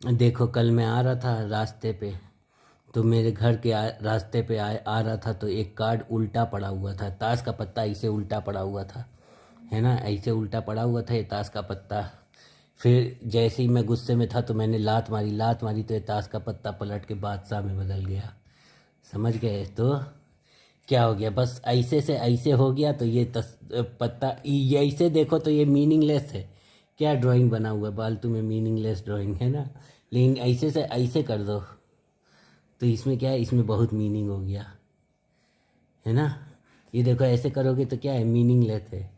देखो, कल मैं आ रहा था रास्ते पे, तो मेरे घर के रास्ते पे आ रहा था, तो एक कार्ड उल्टा पड़ा हुआ था। ताश का पत्ता ऐसे उल्टा पड़ा हुआ था, है ना, ऐसे उल्टा पड़ा हुआ था ये ताश का पत्ता। फिर जैसे ही मैं गुस्से में था तो मैंने लात मारी तो ये ताश का पत्ता पलट के बादशाह में बदल गया। समझ गए? तो क्या हो गया, बस ऐसे से ऐसे हो गया, तो ये पत्ता ये ऐसे देखो तो ये मीनिंगलेस है। क्या ड्राइंग बना हुआ है फालतू में, मीनिंगलेस ड्राइंग है ना। लेकिन ऐसे से ऐसे कर दो तो इसमें क्या है, इसमें बहुत मीनिंग हो गया, है ना। ये देखो, ऐसे करोगे तो क्या है, मीनिंगलेस है।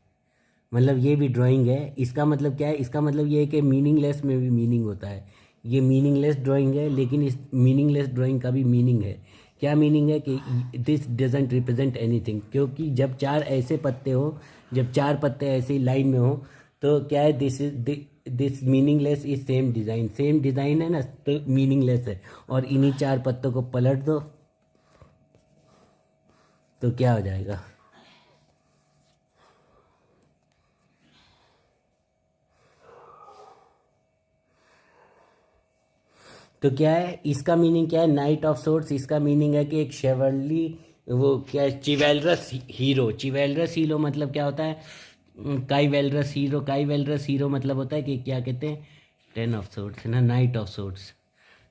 मतलब ये भी ड्राइंग है, इसका मतलब क्या है, इसका मतलब ये है कि मीनिंगलेस में भी मीनिंग होता है। ये मीनिंगलेस ड्राइंग है, लेकिन इस मीनिंगलेस ड्राइंग का भी मीनिंग है। क्या मीनिंग है कि दिस डजेंट रिप्रेजेंट एनीथिंग, क्योंकि जब चार ऐसे पत्ते हो, जब चार पत्ते ऐसे लाइन में हो, तो क्या है, this meaningless is same design है ना, तो मीनिंगलेस है। और इन्हीं चार पत्तों को पलट दो तो क्या हो जाएगा। तो क्या है, इसका मीनिंग क्या है, नाइट ऑफ सोर्ट्स। इसका मीनिंग है कि एक शेवरली, वो क्या है, चिवेलरस हीरो। चिवेलरस हीरो मतलब क्या होता है, काइवेलरस हीरो। काइवेलरस हीरो मतलब होता है कि क्या कहते हैं, टेन ऑफ सोर्ट्स है ना, knight of sorts.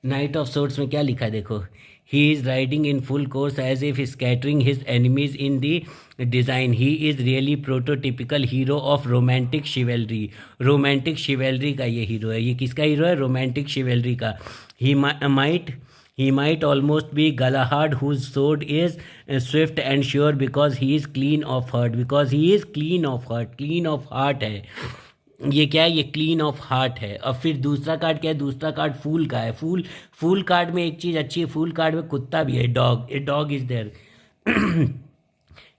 Knight of sorts में क्या लिखा है देखो, he is riding in full course as if scattering his enemies in the design. He is really prototypical hero of romantic chivalry. Romantic chivalry का ये hero है। ये किसका हीरो है, रोमांटिक शिवेलरी का। He might he might almost be Galahad, whose sword is swift and sure because he is clean of heart, because he is clean of heart, clean of heart है। ये क्या है, ये clean of heart है। और फिर दूसरा card क्या है, दूसरा कार्ड फूल का है। फूल, फूल कार्ड में एक चीज़ अच्छी है, फूल कार्ड में कुत्ता भी है, dog, a dog is there.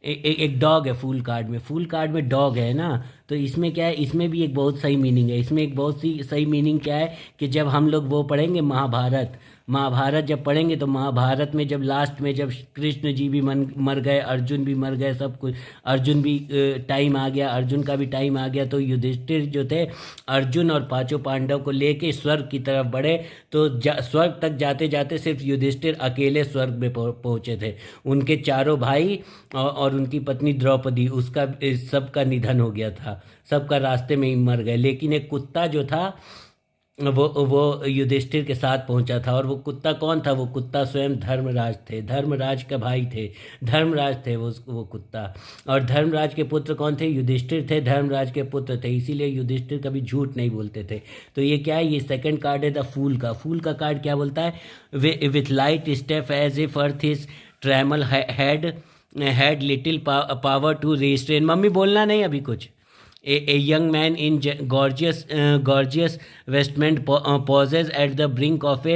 एक डॉग है फूल कार्ड में, फूल कार्ड में डॉग है ना। तो इसमें क्या है, इसमें भी एक बहुत सही मीनिंग है। इसमें एक बहुत सी सही मीनिंग क्या है कि जब हम लोग वो पढ़ेंगे महाभारत, महाभारत जब पढ़ेंगे तो महाभारत में जब लास्ट में जब कृष्ण जी भी मर गए, अर्जुन भी मर गए, सब कुछ, अर्जुन भी टाइम आ गया, अर्जुन का भी टाइम आ गया, तो युधिष्ठिर जो थे, अर्जुन और पांचों पांडव को लेके स्वर्ग की तरफ बढ़े। तो स्वर्ग तक जाते जाते सिर्फ युधिष्ठिर अकेले स्वर्ग में पहुंचे थे। उनके चारों भाई और उनकी पत्नी द्रौपदी, उसका सबका निधन हो गया था, सबका रास्ते में ही मर गए। लेकिन एक कुत्ता जो था, वो युधिष्ठिर के साथ पहुंचा था। और वो कुत्ता कौन था, वो कुत्ता स्वयं धर्मराज थे, धर्मराज का भाई थे, धर्मराज थे वो कुत्ता। और धर्मराज के पुत्र कौन थे, युधिष्ठिर थे, धर्मराज के पुत्र थे, इसीलिए युधिष्ठिर कभी झूठ नहीं बोलते थे। तो ये क्या है, ये सेकंड कार्ड है द फूल का। फूल का कार्ड क्या बोलता है, with light step as if earth is trammel had little power to restrain। Mummy बोलना नहीं अभी कुछ। A young man in gorgeous vestment pauses at the brink of a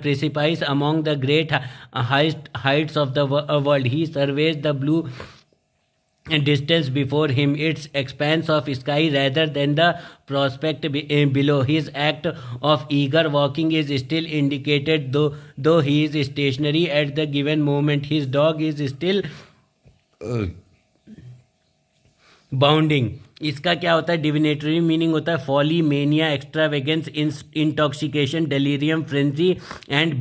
precipice among the great heights of the world. He surveys the blue distance before him, its expanse of sky rather than the prospect below. His act of eager walking is still indicated, though he is stationary at the given moment. His dog is still bounding. इसका क्या होता है, divinatory meaning होता है folly, mania, extravagance, intoxication, delirium, frenzy and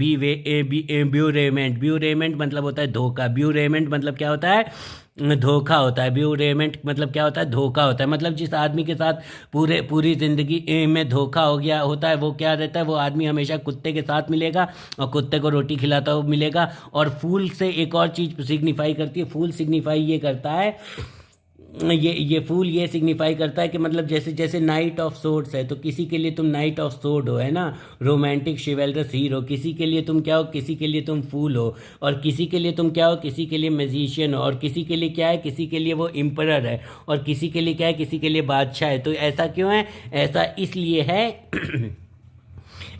bewilderment. Bewilderment मतलब होता है धोखा। ब्यूरेमेंट मतलब क्या होता है, धोखा होता है। ब्यूरेमेंट मतलब क्या होता है, धोखा होता है। मतलब जिस आदमी के साथ पूरी ज़िंदगी में धोखा हो गया होता है, वो क्या रहता है, वो आदमी हमेशा कुत्ते के साथ मिलेगा और कुत्ते को रोटी खिलाता हुआ मिलेगा। और फूल से एक और चीज़ सिग्निफाई करती है, फूल सिग्निफाई ये करता है, ये फूल ये सिग्निफाई करता है कि मतलब जैसे जैसे नाइट ऑफ सोर्ड्स है, तो किसी के लिए तुम नाइट ऑफ सोर्ड हो, है ना, रोमांटिक शिवेलरस हीरो। किसी के लिए तुम क्या हो, किसी के लिए तुम फूल हो। और किसी के लिए तुम क्या हो, किसी के लिए मैजिशियन हो। और किसी के लिए क्या है, किसी के लिए वो इम्परर है। और किसी के लिए क्या है, किसी के लिए बादशाह है। तो ऐसा क्यों है, ऐसा इसलिए है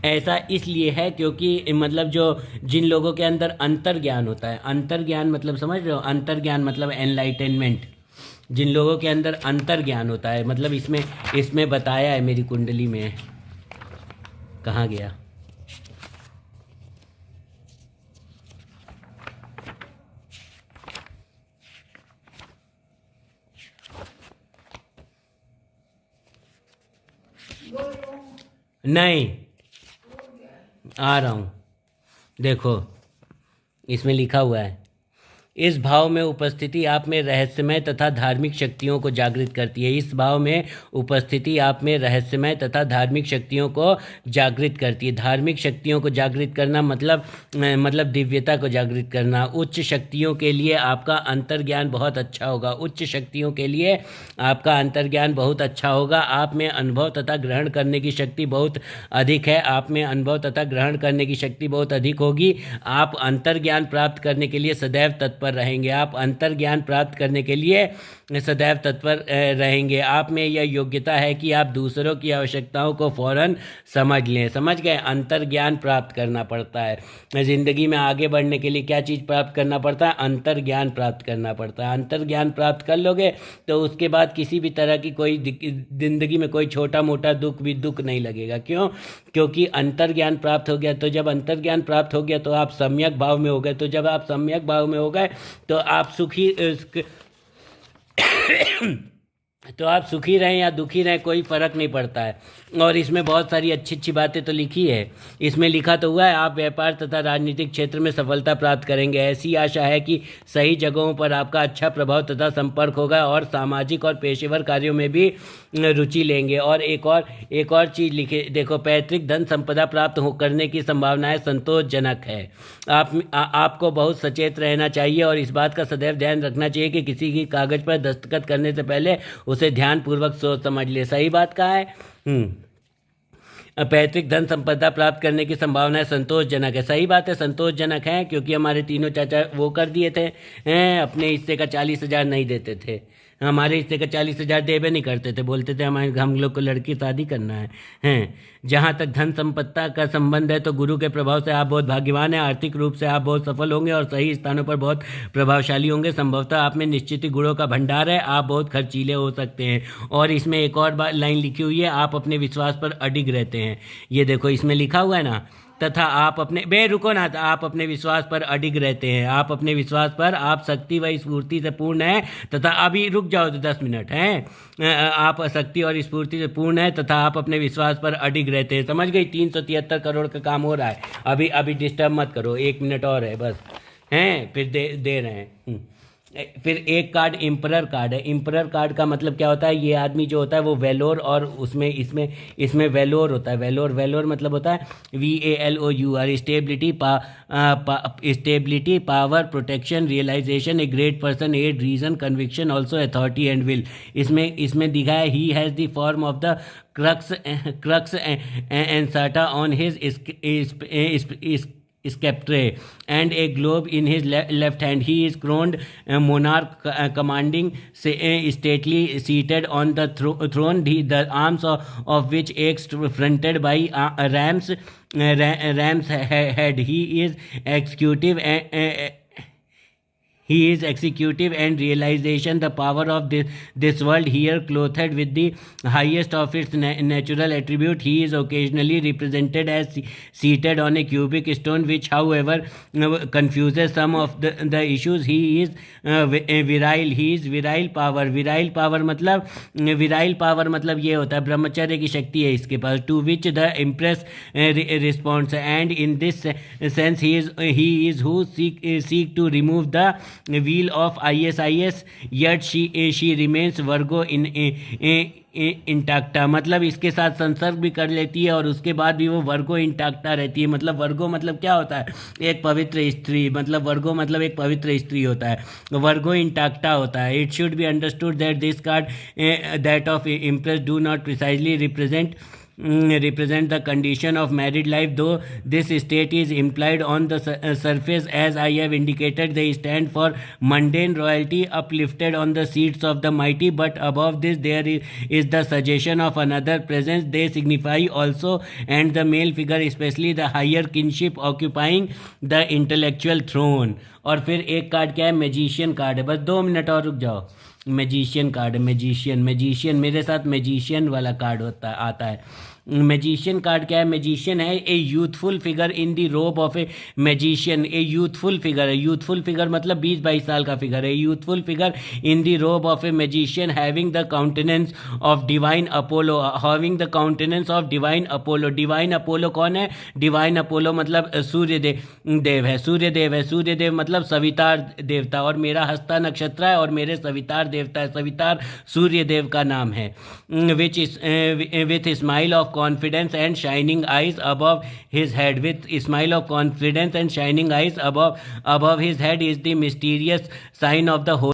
ऐसा इसलिए है क्योंकि मतलब जो जिन लोगों के अंदर अंतर ज्ञान होता है, अंतर ज्ञान मतलब समझ रहे हो, अंतर ज्ञान मतलब एनलाइटनमेंट। जिन लोगों के अंदर अंतर ज्ञान होता है, मतलब इसमें इसमें बताया है मेरी कुंडली में, कहाँ गया, नहीं, आ रहा हूँ। देखो, इसमें लिखा हुआ है, इस भाव में उपस्थिति आप में रहस्यमय तथा धार्मिक शक्तियों को जागृत करती है। इस भाव में उपस्थिति आप में रहस्यमय तथा धार्मिक शक्तियों को जागृत करती है। धार्मिक शक्तियों को जागृत करना मतलब दिव्यता को जागृत करना। उच्च शक्तियों के लिए आपका अंतर्ज्ञान बहुत अच्छा होगा। उच्च शक्तियों के लिए आपका अंतर्ज्ञान बहुत अच्छा होगा। आप में अनुभव तथा ग्रहण करने की शक्ति बहुत अधिक है। आप में अनुभव तथा ग्रहण करने की शक्ति बहुत अधिक होगी। आप अंतर्ज्ञान प्राप्त करने के लिए सदैव तत्पर रहेंगे। आप अंतर्ज्ञान प्राप्त करने के लिए सदैव तत्पर रहेंगे। आप में यह योग्यता है कि आप दूसरों की आवश्यकताओं को फौरन समझ लें। समझ गए? अंतर्ज्ञान प्राप्त करना पड़ता है। ज़िंदगी में आगे बढ़ने के लिए क्या चीज़ प्राप्त करना पड़ता है? अंतर्ज्ञान प्राप्त करना पड़ता है। अंतर्ज्ञान प्राप्त कर लोगे तो उसके बाद किसी भी तरह की कोई ज़िंदगी में कोई छोटा मोटा दुख भी दुख नहीं लगेगा। क्यों? क्योंकि अंतर्ज्ञान प्राप्त हो गया। तो जब अंतर्ज्ञान प्राप्त हो गया तो आप सम्यक भाव में हो गए। तो जब आप सम्यक भाव में हो गए तो आप सुखी रहें या दुखी रहें, कोई फ़र्क नहीं पड़ता है। और इसमें बहुत सारी अच्छी अच्छी बातें तो लिखी है। इसमें लिखा तो हुआ है, आप व्यापार तथा राजनीतिक क्षेत्र में सफलता प्राप्त करेंगे। ऐसी आशा है कि सही जगहों पर आपका अच्छा प्रभाव तथा संपर्क होगा और सामाजिक और पेशेवर कार्यों में भी रुचि लेंगे। और एक और चीज़ लिखे, देखो, पैतृक धन संपदा प्राप्त करने की संभावनाएं संतोषजनक है। आपको बहुत सचेत रहना चाहिए और इस बात का सदैव ध्यान रखना चाहिए कि किसी की कागज़ पर दस्तखत करने से पहले उसे ध्यानपूर्वक सोच समझ ले। सही बात कहा है। पैतृक धन संपदा प्राप्त करने की संभावना संतोषजनक है। सही बात है, संतोषजनक है, क्योंकि हमारे तीनों चाचा वो कर दिए थे, अपने हिस्से का 40,000 नहीं देते थे। हमारे हिस्से का 40,000 देवे नहीं करते थे, बोलते थे हम लोग को लड़की शादी करना है। जहाँ तक धन संपत्ता का संबंध है तो गुरु के प्रभाव से आप बहुत भाग्यवान हैं। आर्थिक रूप से आप बहुत सफल होंगे और सही स्थानों पर बहुत प्रभावशाली होंगे। संभवतः आप में निश्चित ही गुणों का भंडार है। आप बहुत खर्चीले हो सकते हैं। और इसमें एक और लाइन लिखी हुई है, आप अपने विश्वास पर अडिग रहते हैं। ये देखो, इसमें लिखा हुआ है ना, तथा आप अपने रुको ना, आप अपने विश्वास पर अडिग रहते हैं। आप अपने विश्वास पर आप शक्ति व स्फूर्ति से पूर्ण है तथा अभी रुक जाओ तो 10 मिनट हैं। आप शक्ति और स्फूर्ति से पूर्ण है तथा आप अपने विश्वास पर अडिग रहते हैं। समझ गई? 373 करोड़ का काम हो रहा है। अभी डिस्टर्ब मत करो, 1 मिनट और है बस, हैं फिर दे रहे हैं। फिर एक कार्ड इम्परर कार्ड है। इम्परर कार्ड का मतलब क्या होता है? ये आदमी जो होता है वो वेलोर, और इसमें वेलोर होता है। वेलोर मतलब होता है VALOUR, stability, power, protection, realisation, a great person, aid, reason, conviction, also authority and will. इसमें दिखा है ही has the form of the crux ansata on his sceptre and a globe in his left hand. He is crowned monarch, commanding, stately, seated on the throne, the arms of which axe fronted by ram's head. He is executive and realization, the power of this world, here clothed with the highest of its natural attribute. He is occasionally represented as seated on a cubic stone, which however confuses some of the issues. He is virile. He is virile power. Virile power मतलब ये होता है, ब्रह्मचर्य की शक्ति है इसके पास, to which the empress responds, and in this sense he is who seek to remove the wheel of ISIS, yet she remains Virgo in इंटाक्टा। मतलब इसके साथ संसर्ग भी कर लेती है और उसके बाद भी वो वर्गो इंटाक्टा रहती है। मतलब वर्गो मतलब क्या होता है? एक पवित्र स्त्री। मतलब वर्गो मतलब एक पवित्र स्त्री होता है, वर्गो इंटाक्टा होता है। It should be understood that this card that of impress do not precisely represent the condition of married life, though this state is implied on the surface. As I have indicated, they stand for mundane royalty uplifted on the seats of the mighty, but above this there is the suggestion of another presence. They signify also, and the male figure especially, the higher kinship occupying the intellectual throne. और फिर एक card क्या है? Magician card है। बस 2 minute और रुक जाओ। मैजिशियन कार्ड, मैजिशियन मेरे साथ मैजिशियन वाला कार्ड आता है। मैजिशियन कार्ड क्या है? मैजिशियन है a youthful figure in the robe of a magician. A youthful figure है, यूथफुल फिगर मतलब 20-22 साल का फिगर है। Youthful figure in the robe of a magician having the countenance of divine Apollo, having the countenance of divine Apollo. Divine Apollo कौन है? Divine Apollo मतलब सूर्य देव है, सूर्य देव है। सूर्य देव मतलब सवितार देवता, और मेरा हस्ता नक्षत्र है और मेरे सवितार देवता है, सवितार सूर्य देव का नाम है। Which is with smile of confidence and shining eyes above his head, with smile of confidence and shining eyes above his head is the mysterious sign of the Holy